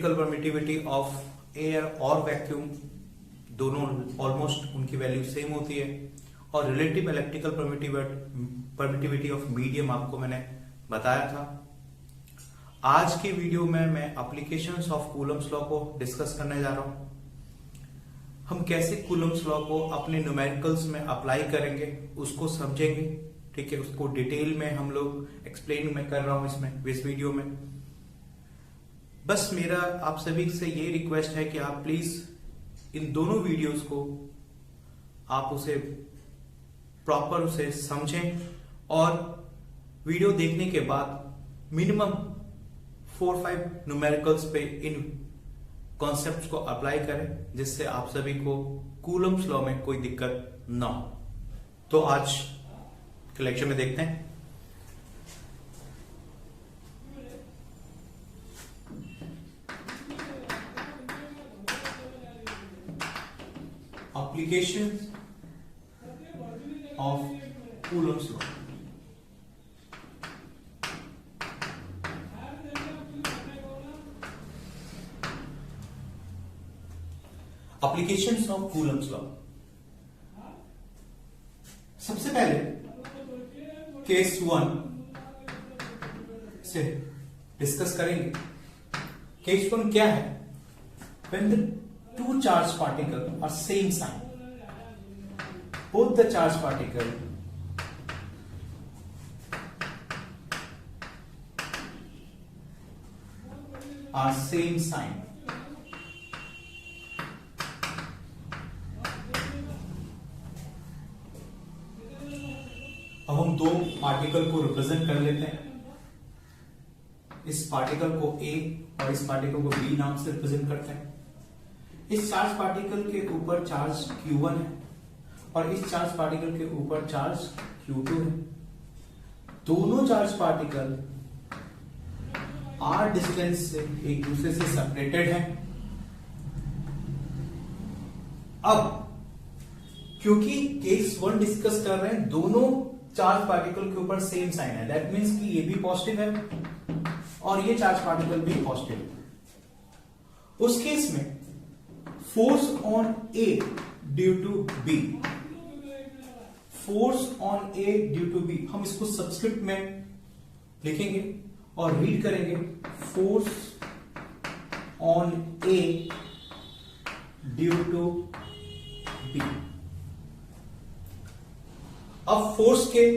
Electrical permittivity of air और vacuum दोनों almost उनकी वैल्यू सेम होती है, और relative electrical permittivity of medium आपको मैंने बताया था। आज की वीडियो में मैं एप्लीकेशंस ऑफ कूलम्स लॉ को डिस्कस करने जा रहा हूं। हम कैसे कूलम्स लॉ को अपने न्यूमेरिकल्स में अप्लाई करेंगे उसको समझेंगे, ठीक है। उसको डिटेल में हम लोग एक्सप्लेन मैं कर रहा हूं इसमें इस वीडियो में। बस मेरा आप सभी से ये रिक्वेस्ट है कि आप प्लीज इन दोनों वीडियोस को आप उसे प्रॉपर उसे समझें और वीडियो देखने के बाद मिनिमम 4-5 न्यूमेरिकल्स पे इन कॉन्सेप्ट्स को अप्लाई करें, जिससे आप सभी को कूलम्स लॉ में कोई दिक्कत ना हो। तो आज के लेक्चर में देखते हैं। Application of Coulomb's law. Applications of Coulomb's law. सबसे पहले केस 1 से डिस्कस करेंगे। केस 1 क्या है? When the two charged particles are same sign, both the charged particle are same sign. अब हम दो पार्टिकल को रिप्रेजेंट कर लेते हैं। इस पार्टिकल को A और इस पार्टिकल को B नाम से रिप्रेजेंट करते हैं। इस चार्ज पार्टिकल के ऊपर चार्ज Q1 है और इस चार्ज पार्टिकल के ऊपर चार्ज Q2 है। दोनों चार्ज पार्टिकल r डिस्टेंस से एक दूसरे से सेपरेटेड हैं। अब क्योंकि केस 1 डिस्कस कर रहे हैं, दोनों चार्ज पार्टिकल के ऊपर सेम साइन है, दैट मीन्स कि ये भी पॉजिटिव है और ये चार्ज पार्टिकल भी पॉजिटिव है। उस केस में force on A due to B, force on A due to B, हम इसको सबस्क्रिप्ट में लिखेंगे और रीड करेंगे force on A due to B. अब फोर्स के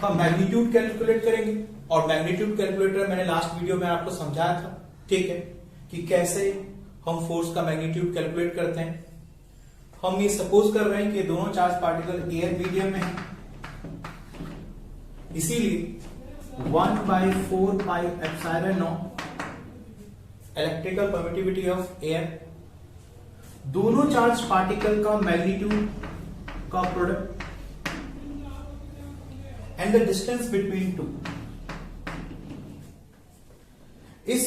का मैग्नीट्यूड कैलकुलेट करेंगे, और मैग्नीट्यूड कैलकुलेटर मैंने लास्ट वीडियो में आपको समझाया था, ठीक है, कि कैसे हम फोर्स का मैग्नीट्यूड कैलकुलेट करते हैं। हम ये सपोज कर रहे हैं कि दोनों चार्ज पार्टिकल एयर मीडियम में है, इसीलिए 1/4 pi epsilon not electrical permittivity of air, दोनों चार्ज पार्टिकल का मैग्नीट्यूड का product and the distance between two। इस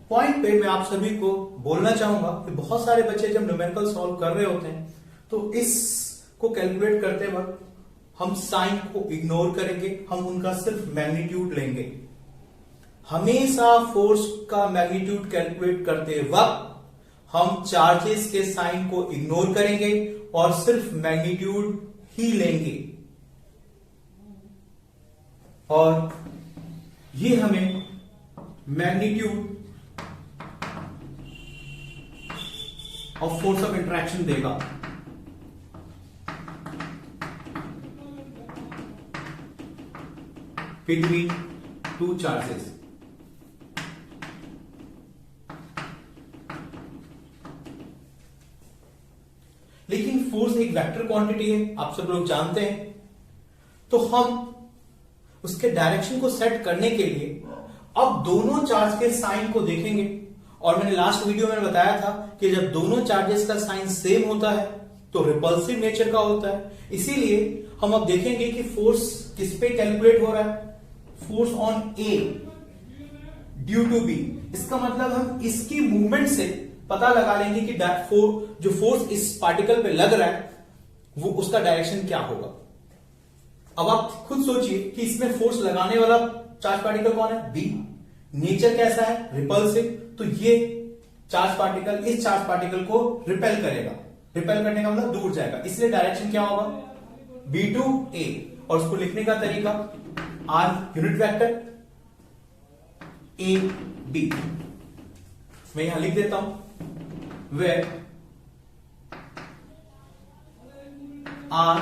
पॉइंट पे मैं आप सभी को बोलना चाहूंगा कि बहुत सारे बच्चे जब न्यूमेरिकल सॉल्व कर रहे होते हैं तो इसको कैलकुलेट करते वक्त हम साइन को इग्नोर करेंगे, हम उनका सिर्फ मैग्नीट्यूड लेंगे। हमेशा फोर्स का मैग्नीट्यूड कैलकुलेट करते वक्त हम चार्जेस के साइन को इग्नोर करेंगे और सिर्फ मैग्नीट्यूड ही लेंगे, और ये हमें magnitude of force of interaction देगा। Between two charges. लेकिन फोर्स एक वेक्टर क्वांटिटी है, आप सब लोग जानते हैं, तो हम उसके डायरेक्शन को सेट करने के लिए अब दोनों चार्ज के साइन को देखेंगे। और मैंने लास्ट वीडियो में बताया था कि जब दोनों चार्जेस का साइन सेम होता है तो रिपल्सिव नेचर का होता है। इसीलिए हम अब देखेंगे कि फोर्स किस पे कैलकुलेट हो रहा है, force on A due to B. इसका मतलब हम इसकी मूवमेंट से पता लगा लेंगे कि जो फोर्स इस पार्टिकल पे लग रहा है वो उसका डायरेक्शन क्या होगा। अब आप खुद सोचिए कि इसमें फोर्स लगाने वाला चार्ज पार्टिकल कौन है? बी। नेचर कैसा है, रिपल्सिव, तो ये चार्ज पार्टिकल इस चार्ज पार्टिकल को रिपेल करेगा। रिपेल करने का मतलब दूर जाएगा, इसलिए डायरेक्शन क्या होगा, B to A। और उसको लिखने का तरीका R unit vector A B, मैं यहां लिख देता हूं, where R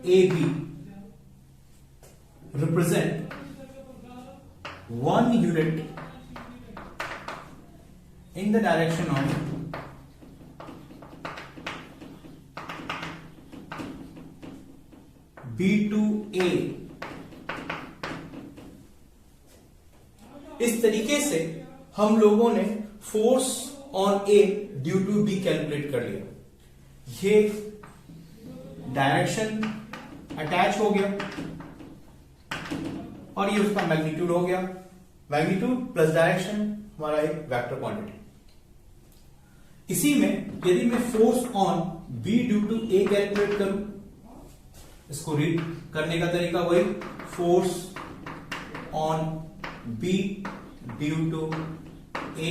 A B represent one unit in the direction of B to A। इस तरीके से हम लोगों ने force on A due to B calculate कर लिया। ये डायरेक्शन अटैच हो गया और ये उसका मैग्नीट्यूड हो गया। मैग्नीट्यूड प्लस डायरेक्शन हमारा एक वेक्टर क्वांटिटी। इसी में यदि मैं force on B due to A calculate करूं, इसको रीड करने का तरीका वही, force on B due to A,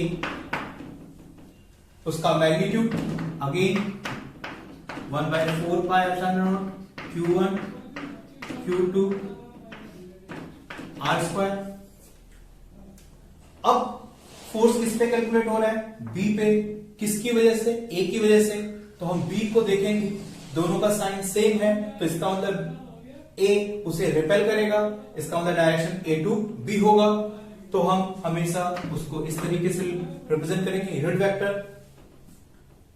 उसका magnitude again 1/4 pi epsilon naught Q1 Q2 R square. अब फोर्स किस पे कैलकुलेट हो रहा है, B पे। किसकी वजह से, A की वजह से। तो हम B को देखेंगे, दोनों का साइन सेम है, तो इसका मतलब A उसे रिपेल करेगा, इसका मतलब डायरेक्शन A टू B होगा। तो हम हमेशा उसको इस तरीके से रिप्रेजेंट करेंगे, यूनिट वेक्टर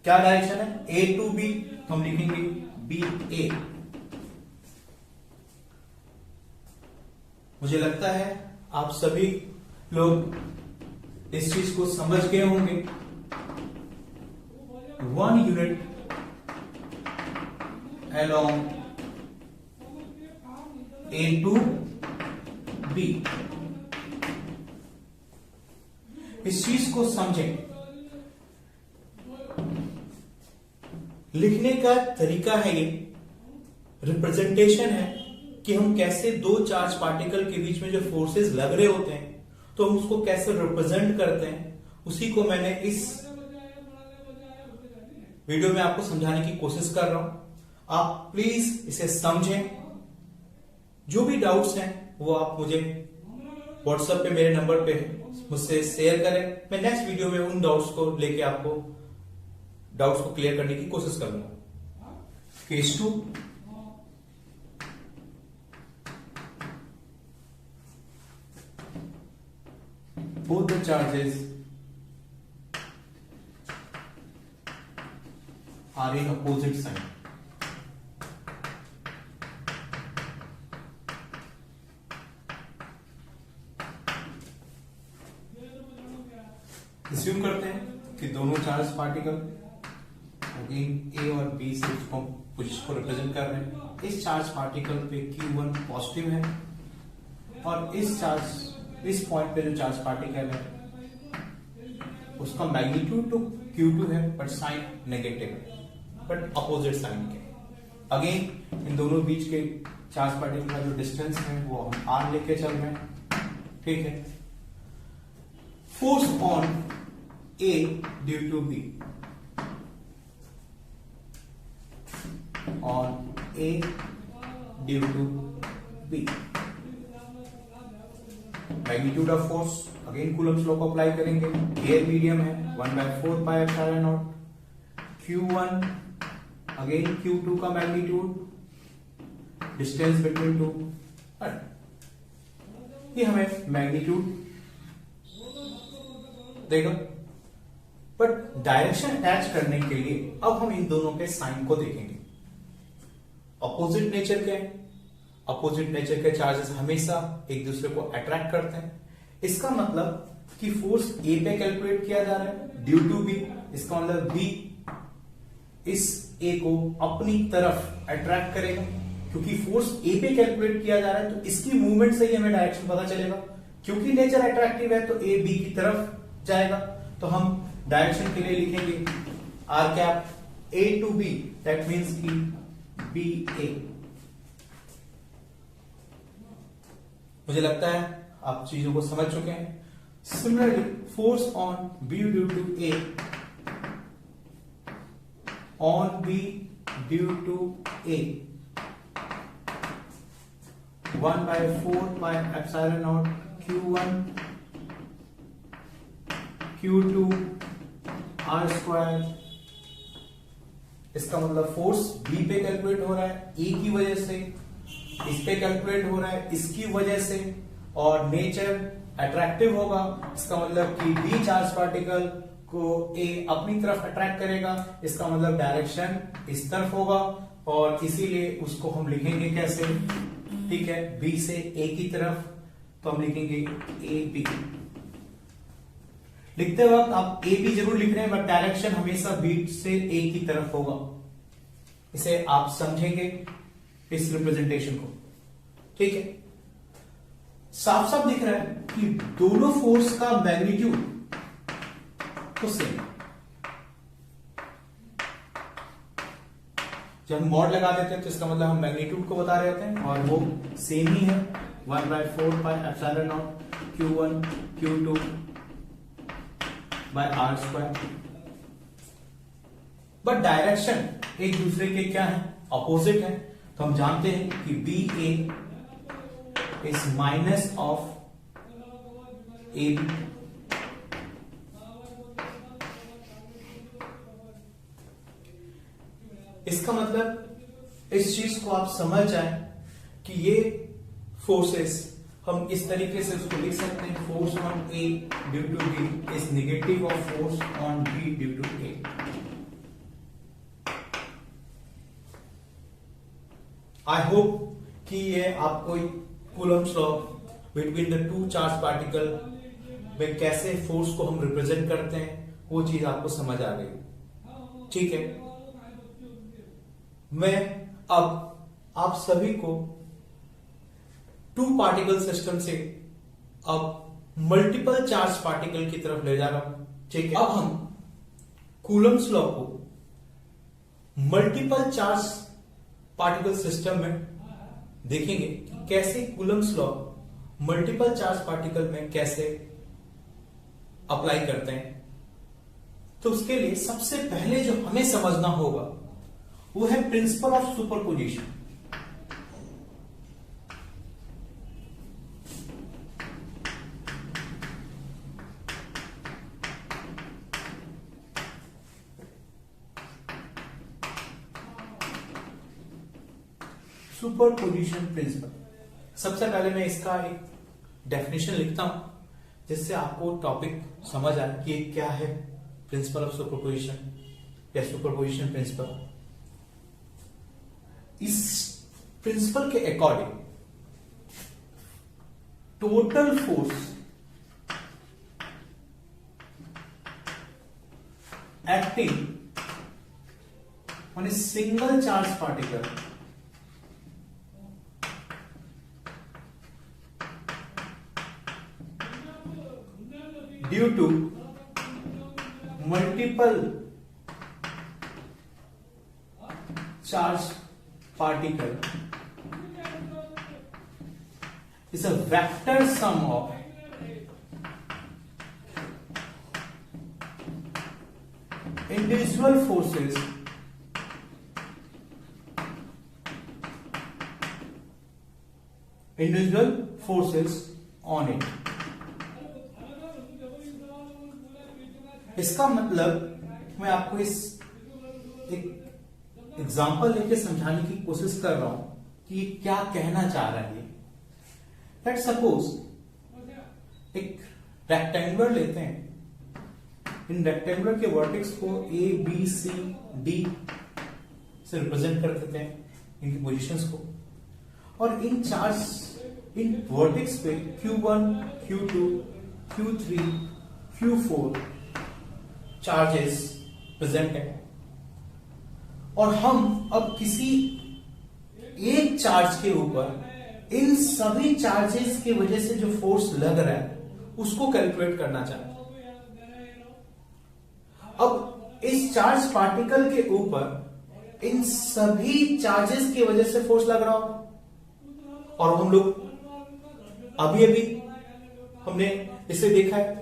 क्या डायरेक्शन है, A टू B, तो हम लिखेंगे BA। मुझे लगता है आप सभी लोग इस चीज को समझ गए होंगे। One unit along A to B, इस चीज को समझें। लिखने का तरीका है ये, रिप्रेजेंटेशन है कि हम कैसे दो चार्ज पार्टिकल के बीच में जो फोर्सेस लग रहे होते हैं तो हम उसको कैसे रिप्रेजेंट करते हैं, उसी को मैंने इस वीडियो में आपको समझाने की कोशिश कर रहा हूं। आप प्लीज इसे समझें। जो भी डाउट्स हैं वो आप मुझे व्हाट्सएप पे मेरे नंबर पे मुझसे शेयर करें। मैं नेक्स्ट वीडियो में उन डाउट्स को लेके आपको डाउट्स को क्लियर करने की कोशिश करूंगा। Case 2, both the charges are in opposite sign। assume करते हैं कि दोनों चार्ज पार्टिकल अगेन A और B से पोजीशन को रिप्रेजेंट कर रहे हैं। इस चार्ज पार्टिकल पे Q1 पॉजिटिव है और इस पॉइंट पे जो चार्ज पार्टिकल है उसका मैग्नीट्यूड तो Q2 है बट साइन नेगेटिव है, बट अपोजिट साइन के। अगेन इन दोनों बीच के चार्ज पार्टिकल का जो डिस्टेंस है वो हम R लेके चल रहे हैं, ठीक है। Force on A due to B, on A due to B, magnitude of force again Coulomb's law को अप्लाई करेंगे। एयर मीडियम है, 1/4 pi epsilon naught Q1 again Q2 का मैग्नीट्यूड, डिस्टेंस बिटवीन टू, ये हमें मैग्नीट्यूड देगा। But direction attach करने के लिए अब हम इन दोनों के साइन को देखेंगे। अपोजिट नेचर के, अपोजिट नेचर के चार्जेस हमेशा एक दूसरे को अट्रैक्ट करते हैं। इसका मतलब कि फोर्स A पे कैलकुलेट किया जा रहा है ड्यू टू B, इसका मतलब B इस A को अपनी तरफ अट्रैक्ट करेगा। क्योंकि फोर्स A पे कैलकुलेट किया जा रहा है तो इसकी मूवमेंट से ही हमें डायरेक्शन पता चलेगा। क्योंकि नेचर अट्रैक्टिव है तो A B की तरफ जाएगा। तो हम डायरेक्शन के लिए लिखेंगे R cap A to B, that means की BA। मुझे लगता है आप चीजों को समझ चुके हैं। Similarly force on B due to A on B due to A 1/4πε0 Q1 Q2 R²। इसका मतलब फोर्स बी पे कैलकुलेट हो रहा है ए की वजह से, इस पे कैलकुलेट हो रहा है इसकी वजह से, और नेचर अट्रैक्टिव होगा। इसका मतलब कि डी चार्ज पार्टिकल को ए अपनी तरफ अट्रैक्ट करेगा, इसका मतलब डायरेक्शन इस तरफ होगा, और इसीलिए उसको हम लिखेंगे कैसे, ठीक है, बी से ए की तरफ, तो हम लिखेंगे ए बी। लिखते वक्त आप ए बी जरूर लिख रहे हैं, बट डायरेक्शन हमेशा बी से ए की तरफ होगा। इसे आप समझेंगे इस रिप्रेजेंटेशन को, ठीक है। साफ साफ दिख रहा है कि दोनों फोर्स का मैग्नीट्यूड तो सेम है। जब हम मॉड लगा देते हैं तो इसका मतलब हम मैग्नीट्यूड को बता रहे होते हैं, और वो सेम ही है 1/4πε0 Q1 Q2 R²। But direction एक दूसरे के क्या है, अपोजिट है। तो हम जानते हैं कि B A is minus of A B. इसका मतलब इस चीज को आप समझ जाएं कि ये फोर्सेस हम इस तरीके से उसको लिख सकते हैं, force on A due to B is negative of force on B due to A. I hope कि ये आपको Coulomb's law between the two charge particle में कैसे फोर्स को हम रिप्रेजेंट करते हैं वो चीज आपको समझ आ गई, ठीक है। मैं अब आप सभी को टू पार्टिकल सिस्टम से अब मल्टीपल चार्ज पार्टिकल की तरफ ले जा रहा हूं, ठीक है। अब हम कूलम्ब्स लॉ को मल्टीपल चार्ज पार्टिकल सिस्टम में देखेंगे कि कैसे Coulomb's law multiple charge particle में कैसे अप्लाई करते हैं। तो उसके लिए सबसे पहले जो हमें समझना होगा वो है principal of superposition. Superposition principle, सबसे पहले मैं इसका एक डेफिनेशन लिखता हूं जिससे आपको टॉपिक समझ आए कि क्या है प्रिंसिपल ऑफ सुपरपोजिशन या सुपरपोजिशन प्रिंसिपल। इस प्रिंसिपल के according total force acting on a single charge particle due to multiple charge particle is a vector sum of individual forces on it। इसका मतलब मैं आपको इस एक एग्जांपल लेके समझाने की कोशिश कर रहा हूं कि क्या कहना चाह रहा है। लेट्स सपोज एक रेक्टेंगुलर लेते हैं, इन रेक्टेंगुलर के वर्टेक्स को ए बी सी डी से रिप्रेजेंट कर देते हैं, इनकी पोजीशंस को, और इन वर्टेक्स पे Q1 Q2 Q3 Q4 charges present है, और हम अब किसी एक चार्ज के ऊपर इन सभी चार्जेस की वजह से जो फोर्स लग रहा है उसको कैलकुलेट करना चाहते हैं। अब इस चार्ज पार्टिकल के ऊपर इन सभी चार्जेस की वजह से फोर्स लग रहा हो, और हम लोग अभी हमने इसे देखा है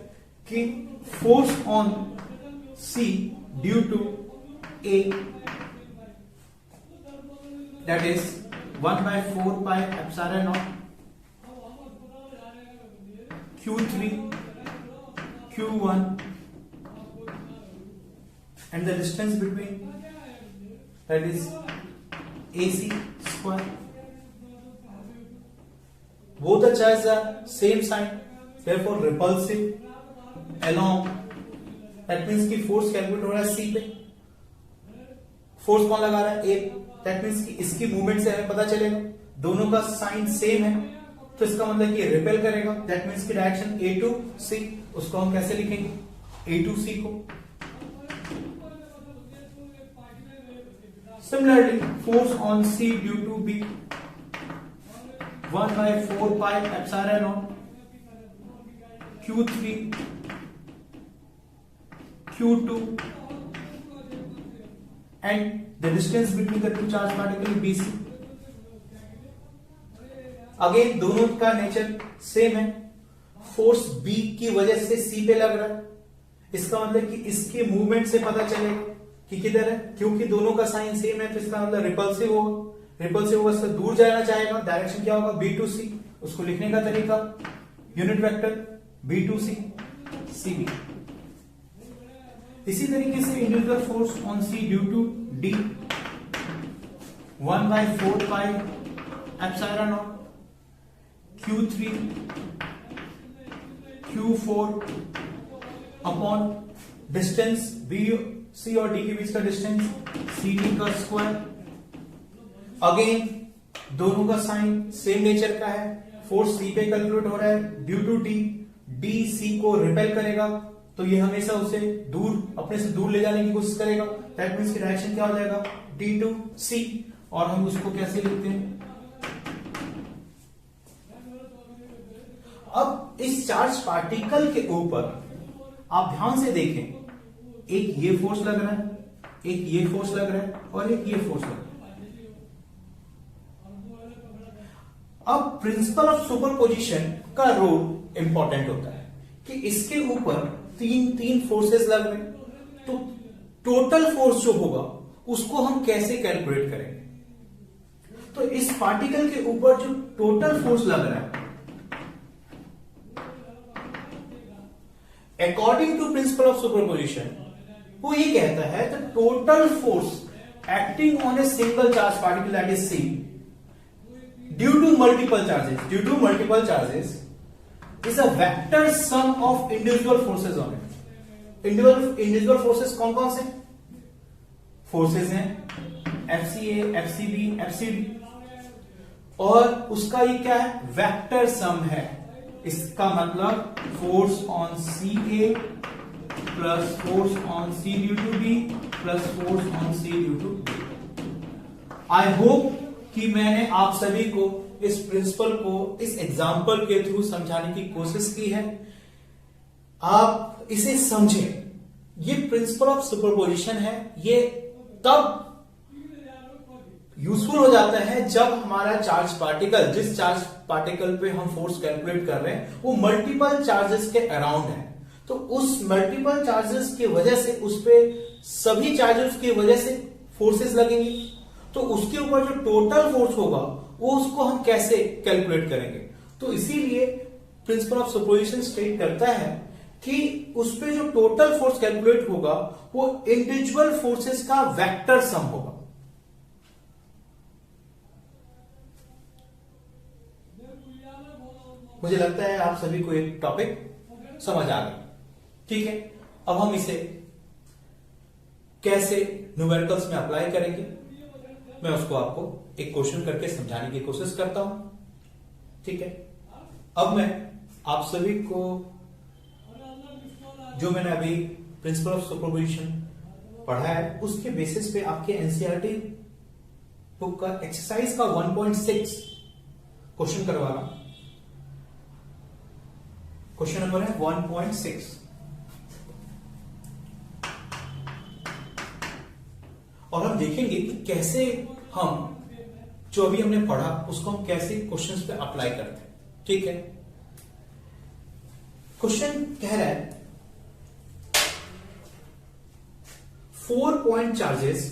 कि force on C due to A that is 1/4 pi epsilon naught Q3 Q1 and the distance between that is AC square. Both the charges are same sign, therefore repulsive along. That means कि force calculate हो रहा है C पे, force कौन लगा रहा है A. That means कि इसकी मूवमेंट से हमें पता चलेगा दोनों का साइन सेम है, तो इसका मतलब कि रिपेल करेगा. दैट मीन्स की डायरेक्शन A to C. उसको हम कैसे लिखेंगे A to C को. Similarly force on C due to B 1/4 pi epsilon naught Q3 Q2 and the distance between the two charged particles BC. Again दोनों का nature same है. Force B की वजह से C पे लग रहा है, इसका मतलब कि इसके मूवमेंट से पता चलेगा कि किधर है. क्योंकि दोनों का साइन सेम है तो इसका मतलब रिपल्सिव होगा. रिपल्सिव होगा इससे दूर जाना चाहेगा. डायरेक्शन क्या होगा B to C. उसको लिखने का तरीका unit vector B to C CB. इसी तरीके से individual force on C due to D 1/4 pi epsilon naught Q3 Q4 upon distance BC और D के बीच का डिस्टेंस CD का स्क्वायर. अगेन दोनों का साइन सेम नेचर का है. फोर्स C पे कैलकुलेट हो रहा है due to D. D C को रिपेल करेगा तो ये हमेशा उसे दूर, अपने से दूर ले जाने की कोशिश करेगा. दैट मीन्स की डायरेक्शन क्या हो जाएगा D to C. और हम उसको कैसे लिखते हैं. अब इस चार्ज पार्टिकल के ऊपर आप ध्यान से देखें, एक ये फोर्स लग रहा है, एक ये फोर्स लग रहा है और एक ये फोर्स लग रहा है. अब प्रिंसिपल ऑफ सुपरपोजिशन का रोल इंपॉर्टेंट होता है कि इसके ऊपर तीन फोर्सेस लग रहे हैं, तो टोटल फोर्स जो होगा उसको हम कैसे कैलकुलेट करेंगे. तो इस पार्टिकल के ऊपर जो टोटल फोर्स लग रहा है, according to principle of superposition, वो ये कहता है the total force acting on a single charge particle that is C due to multiple charges is a vector sum of individual forces on it. individual forces कौन कौन से forces हैं FCA, FCB, FCD, और उसका ये क्या है vector sum है. इसका मतलब force on CA plus force on C due to B plus force on C due to B. I hope कि मैंने आप सभी को इस प्रिंसिपल को इस एग्जाम्पल के थ्रू समझाने की कोशिश की है. आप इसे समझें. ये प्रिंसिपल ऑफ सुपरपोजिशन है. ये तब यूजफुल हो जाता है जब हमारा चार्ज पार्टिकल, जिस चार्ज पार्टिकल पे हम फोर्स कैलकुलेट कर रहे हैं, वो मल्टीपल चार्जेस के अराउंड है. तो उस मल्टीपल चार्जेस की वजह से, उस पे सभी चार्जेस की वजह से फोर्सेस लगेंगी. तो उसके ऊपर जो टोटल फोर्स होगा वो उसको हम कैसे कैलकुलेट करेंगे. तो इसीलिए प्रिंसिपल ऑफ सुपरपोजिशन स्टेट करता है कि उस पे जो टोटल फोर्स कैलकुलेट होगा वो इंडिविजुअल फोर्सेस का वेक्टर सम होगा. मुझे लगता है आप सभी को एक टॉपिक समझ आ गया. ठीक है, अब हम इसे कैसे न्यूमेरिकल्स में अप्लाई करेंगे, मैं उसको आपको एक क्वेश्चन करके समझाने की कोशिश करता हूं. ठीक है, अब मैं आप सभी को जो मैंने अभी प्रिंसिपल ऑफ सुपरपोजिशन पढ़ा है उसके बेसिस पे आपके एनसीईआरटी बुक का एक्सरसाइज का 1.6 क्वेश्चन करवा रहा हूं. क्वेश्चन नंबर है 1.6. और हम देखेंगे कि कैसे हम जो अभी हमने पढ़ा उसको हम कैसे क्वेश्चंस पे अप्लाई करते हैं. ठीक है, क्वेश्चन कह रहा है 4 point charges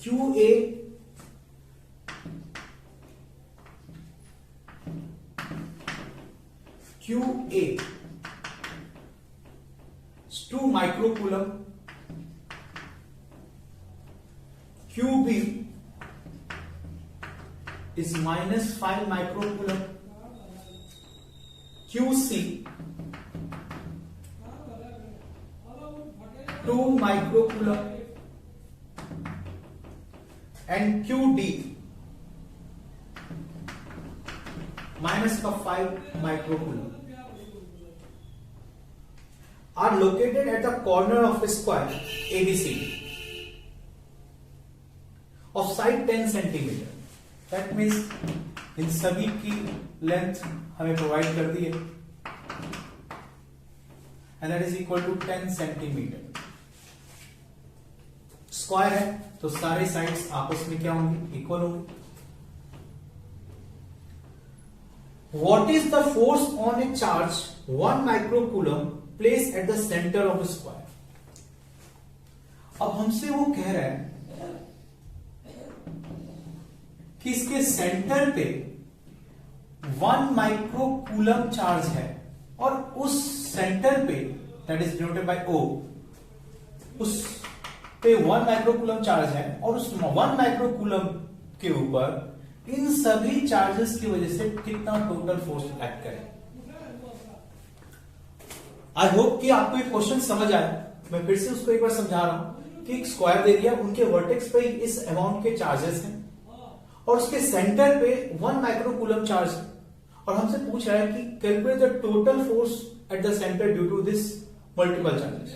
QA is 2 microcoulomb, QB is -5 microcoulomb, QC 2 microcoulomb and QD -5 microcoulomb are located at the corner of a square ABC of side 10 centimeter. That means इन सभी की लेंथ हमें प्रोवाइड कर दी है and that is equal to 10 centimetre. Square है तो सारे sides आपस में क्या होंगे? इक्वल होंगे. What is the force on a charge 1 microcoulomb placed at the center of a square? अब हमसे वो कह रहा है कि इसके सेंटर पे 1 माइक्रोकूलम चार्ज है और उस सेंटर पे that is denoted by O, उस पे 1 माइक्रोकूलम चार्ज है और उस 1 माइक्रोकूलम के ऊपर इन सभी चार्जेस की वजह से कितना टोटल फोर्स एक्ट करे. आई होप कि आपको ये क्वेश्चन समझ आया. मैं फिर से उसको एक बार समझा रहा हूं कि एक स्क्वायर दे दिया, उनके वर्टेक्स पे इस अमाउंट के चार्जेस हैं और उसके सेंटर पे 1 माइक्रोकूलम चार्ज है और हमसे पूछ रहा है कि calculate the total force at the centre due to this multiple charges.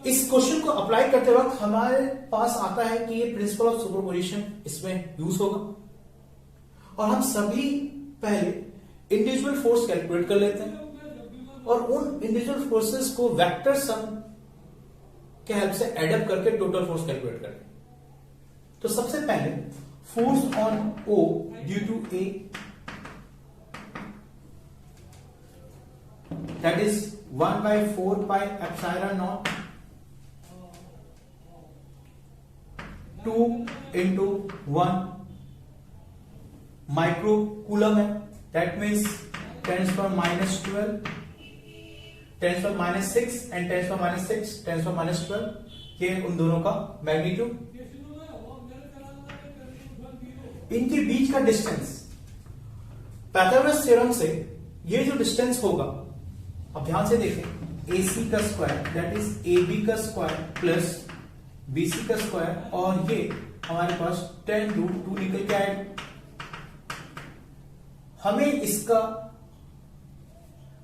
इस क्वेश्चन को अप्लाई करते वक्त हमारे पास आता है कि ये प्रिंसिपल ऑफ सुपरपोजिशन इसमें यूज होगा और हम सभी पहले इंडिविजुअल फोर्स कैलकुलेट कर लेते हैं और उन इंडिविजुअल फोर्सेस को वेक्टर सम के हेल्प से एडअप करके टोटल फोर्स कैलकुलेट करते हैं. तो सबसे पहले force on O due to A, that is 1/4 pi epsilon naught 2 into 1 microcoulomb है. दैट मीन्स 10⁻12, 10⁻6 एंड 10⁻6, 10⁻12 ये उन दोनों का मैग्नीट्यूड. इनके बीच का डिस्टेंस पाइथागोरस थ्योरम से ये जो डिस्टेंस होगा, अब ध्यान से देखें, AC का स्क्वायर दैट इज AB का स्क्वायर प्लस BC का स्क्वायर और ये हमारे पास 10√2 निकल के आएगा.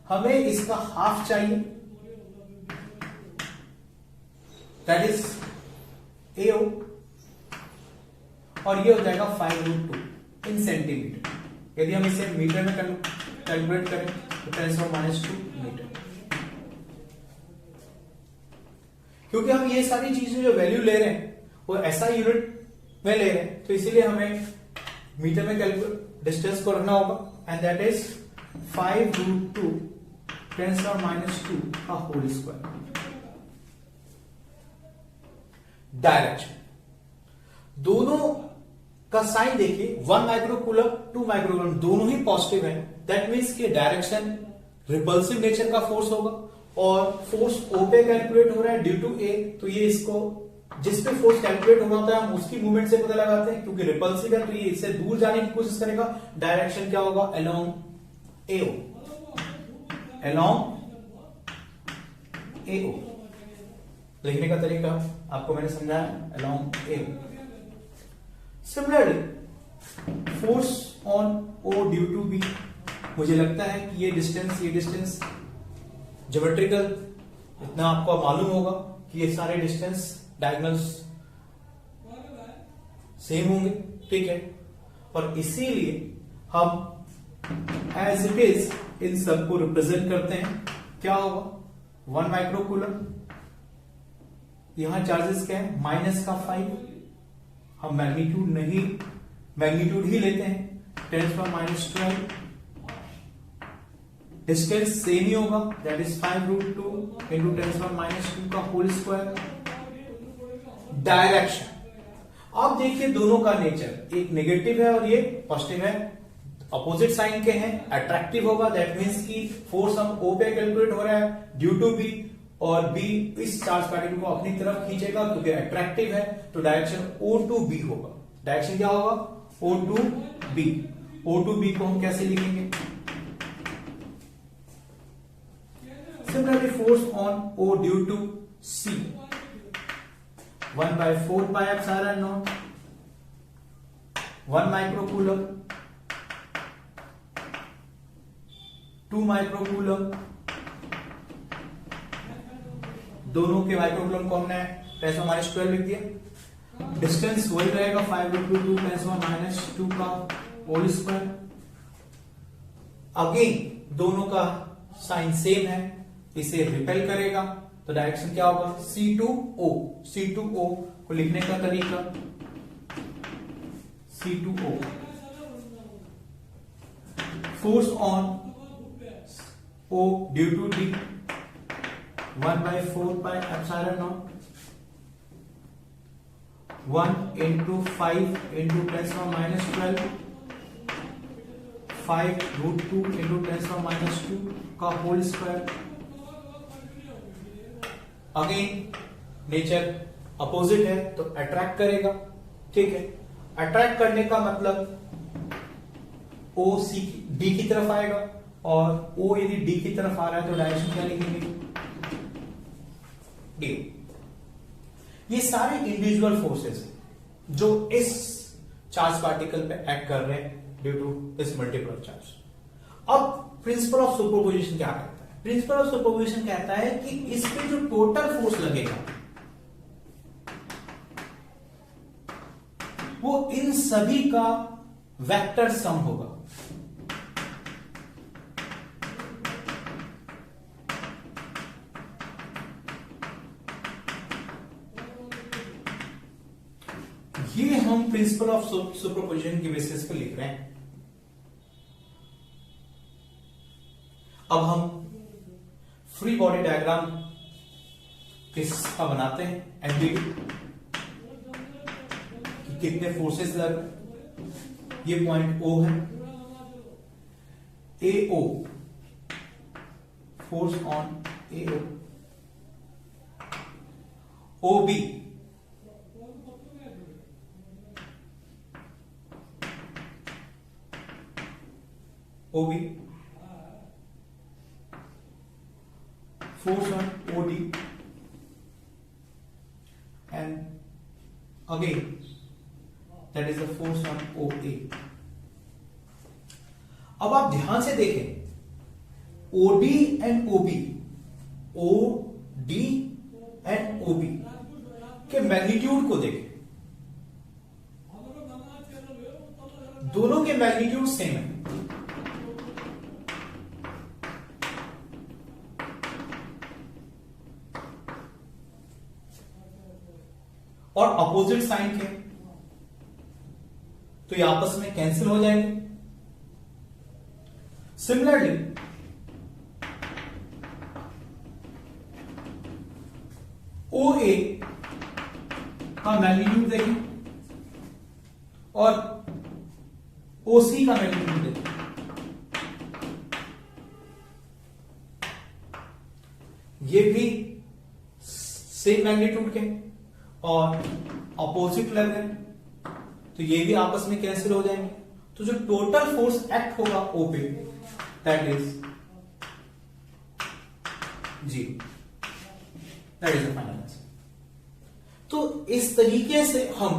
हमें इसका हाफ चाहिए दैट इज AO और ये हो जाएगा 5√2 इन सेंटीमीटर. यदि हम इसे मीटर में कैलकुलेट करें तो 10⁻² मीटर. क्योंकि हम ये सारी चीजें जो वैल्यू ले रहे हैं वो ऐसा यूनिट में ले रहे हैं तो इसीलिए हमें मीटर में कैलकुलेट डिस्टेंस को रखना होगा एंड दैट इज 5√2 10⁻² का होल स्क्वायर. डायरेक्शन दोनों का साइन देखिए, 1 माइक्रोकूलम 2 माइक्रोकूलम दोनों ही पॉजिटिव है. दैट मीन्स कि डायरेक्शन रिपल्सिव नेचर का फोर्स होगा और फोर्स O पे कैलकुलेट हो रहा है ड्यू टू A. तो ये इसको जिस पे फोर्स कैलकुलेट हो रहा होता है हम उसकी मूवमेंट से पता लगाते हैं. क्योंकि रिपल्सिव है तो ये इससे दूर जाने की कोशिश करेगा. डायरेक्शन क्या होगा? Along AO, along AO. लिखने का तरीका आपको मैंने समझाया, along AO. Similarly force on O due to B, मुझे लगता है कि ये डिस्टेंस ज्योमेट्रिकल इतना आपको मालूम होगा कि ये सारे डिस्टेंस डायगोनल्स सेम होंगे, ठीक है. और इसीलिए हम एज इट इज इन सबको रिप्रेजेंट करते हैं. क्या होगा? 1 माइक्रोकूलम, यहां चार्जेस क्या है? -5 हम मैग्नीट्यूड ही लेते हैं, 10⁻12। डिस्टेंस सेम ही होगा, दैट इज 5√2 इंटू 10⁻2 का होल स्क्वायर। डायरेक्शन, आप देखिए दोनों का नेचर, एक नेगेटिव है और ये पॉजिटिव है, अपोजिट साइन के हैं, अट्रैक्टिव होगा, दैट मीन्स कि फोर्स हम O पे कैलकुलेट हो रहा है ड्यू टू B, और B इस चार्ज पार्टिकल को अपनी तरफ खींचेगा क्योंकि अट्रैक्टिव है, तो डायरेक्शन O to B होगा। डायरेक्शन क्या होगा? O to B। O to B को हम कैसे लिखेंगे? Similarly, force on O due to C, 1/4 pi epsilon naught, 1 microcoulomb, 2 microcoulomb, दोनों के माइक्रोकूलम को हमने 10⁻12 लिख दिया। डिस्टेंस वही रहेगा 5√2 10⁻2 का होल स्क्वायर। अगेन दोनों का साइन सेम है, इसे रिपेल करेगा, तो डायरेक्शन क्या होगा? C2O। C2O को लिखने का तरीका, C2O force on O due to D, 1/4 pi epsilon naught, 1 into 5 into 10⁻12, 5√2 into 10⁻2 का whole square. Again nature opposite है तो अट्रैक्ट करेगा, ठीक है। अट्रैक्ट करने का मतलब O D की तरफ आएगा, और O यदि D की तरफ आ रहा है तो डायरेक्शन क्या लिखेंगे? D। ये सारे इंडिविजुअल फोर्सेस हैं जो इस चार्ज पार्टिकल पे एक्ट कर रहे हैं due to this multiple charge. अब प्रिंसिपल ऑफ सुपरपोजिशन क्या कहता है? प्रिंसिपल ऑफ सुपरपोजिशन कहता है कि इस पे जो टोटल फोर्स लगेगा वो इन सभी का वेक्टर सम होगा। ये हम प्रिंसिपल ऑफ सुपरपोजिशन की बेसिस पे लिख रहे हैं। अब हम फ्री बॉडी डायग्राम इसका बनाते हैं, एनडीडी कि कितने फोर्सेस लग। ये पॉइंट O है, AO force on AO, OB OB force on OD, and again that is the force on OA। अब आप ध्यान से देखें, OD and OB, OD and OB के मैग्नीट्यूड को देखें, दोनों के मैग्नीट्यूड सेम है, और अपोजिट साइन के, तो ये आपस में कैंसिल हो जाएंगे। सिमिलरली OA का मैग्नीट्यूड देखें और OC का मैग्नीट्यूड देखें, ये भी सेम मैग्नीट्यूड के और अपोजिट लग रहे हैं, तो ये भी आपस में कैंसिल हो जाएंगे। तो जो टोटल फोर्स एक्ट होगा O पे, that is 0। That is the final answer. तो इस तरीके से हम